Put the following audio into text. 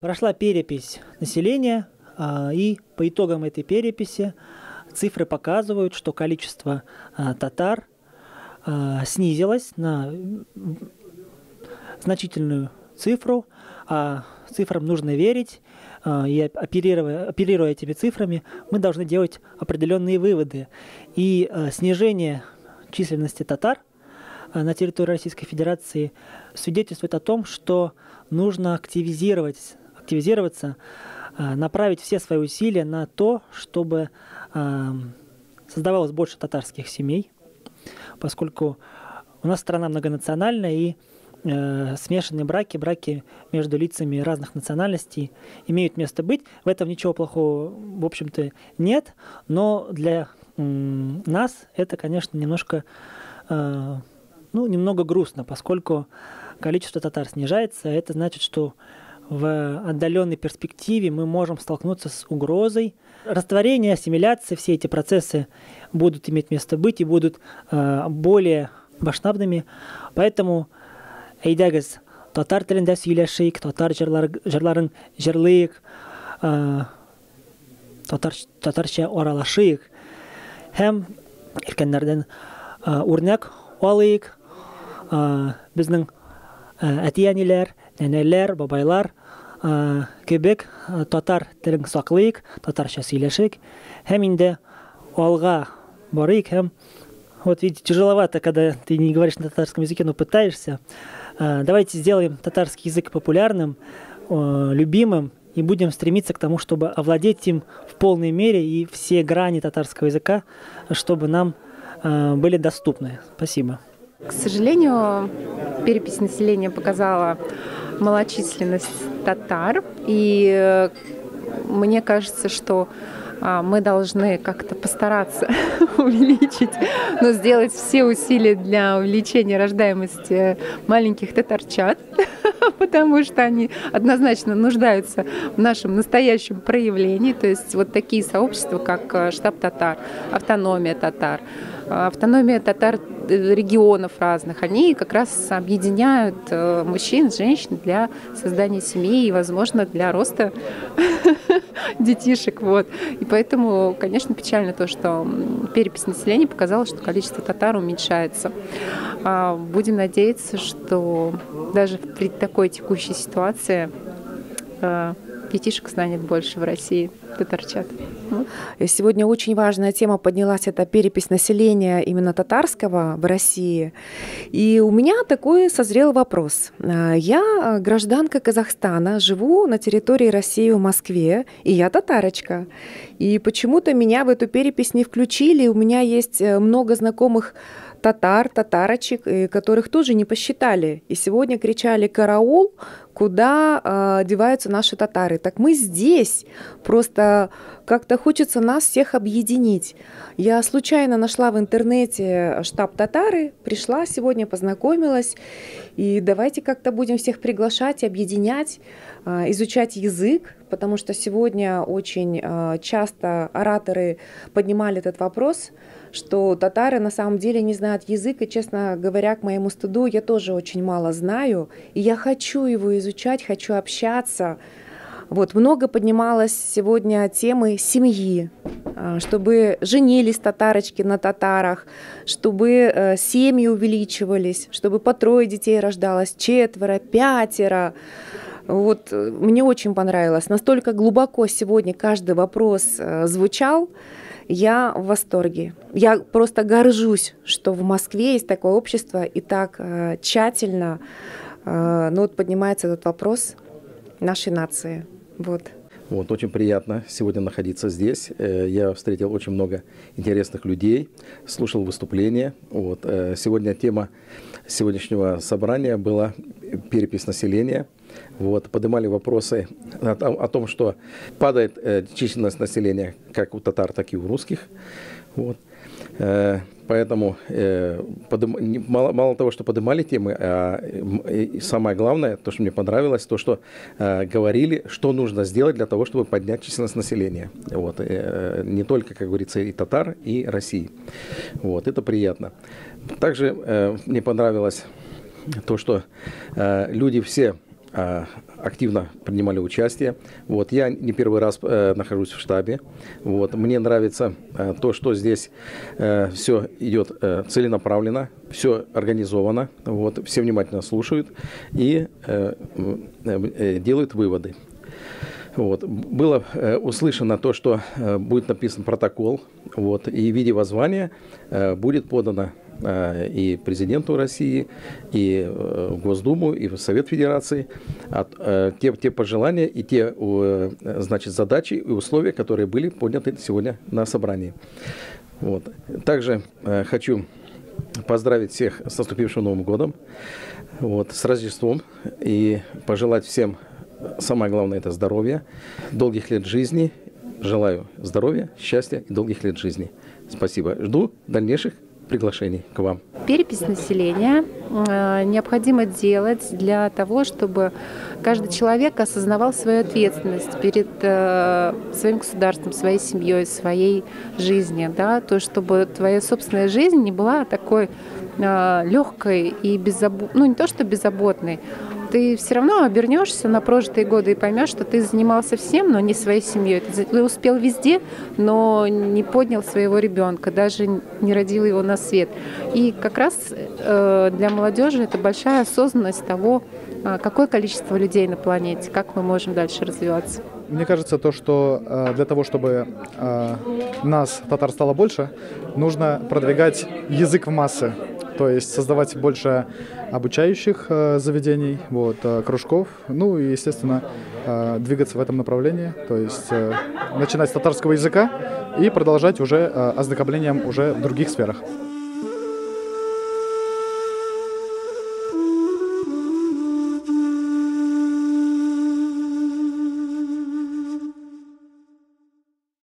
Прошла перепись населения, и по итогам этой переписи цифры показывают, что количество татар снизилось на значительную цифру. Цифрам нужно верить, и оперируя этими цифрами, мы должны делать определенные выводы. И снижение численности татар на территории Российской Федерации свидетельствует о том, что нужно активизироваться, направить все свои усилия на то, чтобы создавалось больше татарских семей, поскольку у нас страна многонациональная, и смешанные браки между лицами разных национальностей имеют место быть. В этом ничего плохого, в общем-то, нет, но для нас это, конечно, немного грустно, поскольку количество татар снижается. Это значит, что в отдаленной перспективе мы можем столкнуться с угрозой растворения, ассимиляции. Все эти процессы будут иметь место быть и будут более масштабными. Поэтому әйдәгез, татар телендә сөйләшик, татар җырларын җырлыйк, татарча аралашыйк һәм өлкәннәрдән үрнәк алыйк. Безнең әти-әниләр, нәнәләр, бабайлар кебек татар телен саклыйк, татарча сөйләшик һәм инде алга барыйк. Һәм вот видите, тяжеловато, когда ты не говоришь на татарском языке, но пытаешься. Давайте сделаем татарский язык популярным, любимым, и будем стремиться к тому, чтобы овладеть им в полной мере, и все грани татарского языка, чтобы нам были доступны. Спасибо. К сожалению, перепись населения показала малочисленность татар, и мне кажется, что мы должны как-то постараться увеличить, сделать все усилия для увеличения рождаемости маленьких татарчат, потому что они однозначно нуждаются в нашем настоящем проявлении. То есть вот такие сообщества, как штаб татар, автономия татар регионов разных, они как раз объединяют мужчин, женщин для создания семьи и, возможно, для роста детишек. Вот. И поэтому, конечно, печально то, что перепись населения показала, что количество татар уменьшается. Будем надеяться, что даже при такой текущей ситуации детишек станет больше в России, татарчат. Сегодня очень важная тема поднялась, это перепись населения именно татарского в России. И у меня такой созрел вопрос. Я гражданка Казахстана, живу на территории России в Москве, и я татарочка. И почему-то меня в эту перепись не включили. У меня есть много знакомых татарочек, которых тоже не посчитали. И сегодня кричали «караул», куда деваются наши татары. Так мы здесь. Просто как-то хочется нас всех объединить. Я случайно нашла в интернете штаб татары, пришла сегодня, познакомилась. И давайте как-то будем всех приглашать, объединять, изучать язык, потому что сегодня очень часто ораторы поднимали этот вопрос, что татары на самом деле не знают язык, и, честно говоря, к моему стыду, я тоже очень мало знаю, и я хочу его изучать, хочу общаться. Вот, много поднималось сегодня темы семьи, чтобы женились татарочки на татарах, чтобы семьи увеличивались, чтобы по 3 детей рождалось, 4, 5. Вот, мне очень понравилось. Настолько глубоко сегодня каждый вопрос звучал. Я в восторге. Я просто горжусь, что в Москве есть такое общество и так тщательно поднимается этот вопрос нашей нации. Вот, очень приятно сегодня находиться здесь. Я встретил очень много интересных людей, слушал выступления. Сегодня тема сегодняшнего собрания была перепись населения. Поднимали вопросы о том, что падает численность населения как у татар, так и у русских. Поэтому мало того, что поднимали темы, и самое главное, то, что мне понравилось, то, что говорили, что нужно сделать для того, чтобы поднять численность населения. Не только, как говорится, и татар, и России. Это приятно. Также мне понравилось то, что люди все активно принимали участие. Вот, я не первый раз нахожусь в штабе. Вот, мне нравится то, что здесь все идет целенаправленно, все организовано, вот, все внимательно слушают и делают выводы. Вот. Было услышано то, что будет написан протокол, вот, и в виде воззвания будет подано и президенту России, и в Госдуму, и в Совет Федерации те пожелания и те, значит, задачи и условия, которые были подняты сегодня на собрании. Вот. Также хочу поздравить всех с наступившим Новым годом, вот, с Рождеством, и пожелать всем, самое главное, это здоровье, долгих лет жизни. Желаю здоровья, счастья и долгих лет жизни. Спасибо. Жду дальнейших приглашений к вам. Перепись населения необходимо делать для того, чтобы каждый человек осознавал свою ответственность перед своим государством, своей семьей, своей жизнью. Да? То, чтобы твоя собственная жизнь не была такой легкой и беззаботной, ну не то что беззаботной, ты все равно обернешься на прожитые годы и поймешь, что ты занимался всем, но не своей семьей. Ты успел везде, но не поднял своего ребенка, даже не родил его на свет. И как раз для молодежи это большая осознанность того, какое количество людей на планете, как мы можем дальше развиваться. Мне кажется, то, что для того, чтобы нас, татар, стало больше, нужно продвигать язык в массы. То есть создавать больше обучающих заведений, вот, кружков, ну и, естественно, двигаться в этом направлении, то есть начинать с татарского языка и продолжать уже ознакомлением уже в других сферах.